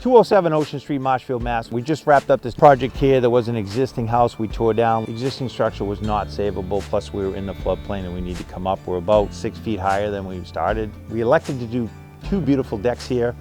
207 Ocean Street, Marshfield, Mass. We just wrapped up this project here. There was an existing house we tore down. The existing structure was not savable, plus we were in the floodplain and we need to come up. We're about 6 feet higher than we started. We elected to do 2 beautiful decks here,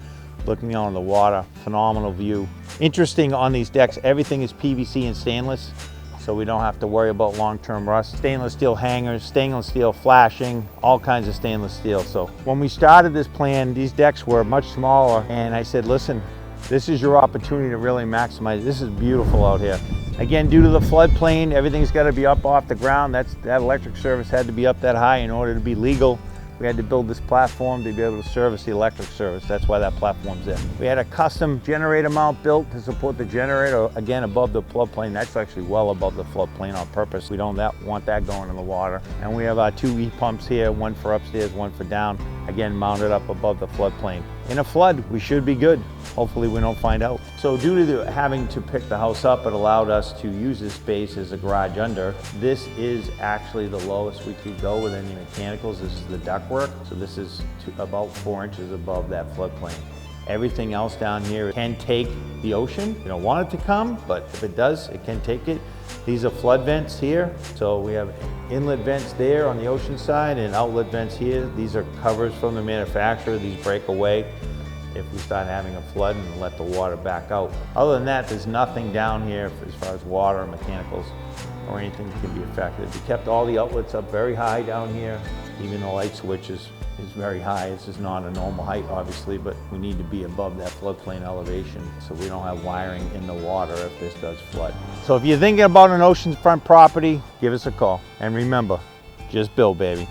looking out on the water, phenomenal view. Interesting on these decks, everything is PVC and stainless, so we don't have to worry about long-term rust. Stainless steel hangers, stainless steel flashing, all kinds of stainless steel. So when we started this plan, these decks were much smaller, and I said, listen, this is your opportunity to really maximize. This is beautiful out here. Again, due to the floodplain, everything's got to be up off the ground. That electric service had to be up that high in order to be legal. We had to build this platform to be able to service the electric service. That's why that platform's there. We had a custom generator mount built to support the generator, again, above the floodplain. That's actually well above the floodplain on purpose. We don't want that going in the water. And we have our 2 E-pumps here, one for upstairs, one for down, again, mounted up above the floodplain. In a flood, we should be good. Hopefully we don't find out. So due to having to pick the house up, it allowed us to use this space as a garage under. This is actually the lowest we could go with any mechanicals. This is the ductwork. So this is about 4 inches above that floodplain. Everything else down here can take the ocean. You don't want it to come, but if it does, it can take it. These are flood vents here. So we have inlet vents there on the ocean side and outlet vents here. These are covers from the manufacturer. These break away if we start having a flood and let the water back out. Other than that, there's nothing down here as far as water or mechanicals or anything that can be affected. We kept all the outlets up very high down here. Even the light switch is very high. This is not a normal height, obviously, but we need to be above that floodplain elevation so we don't have wiring in the water if this does flood. So if you're thinking about an oceanfront property, give us a call. And remember, just build, baby.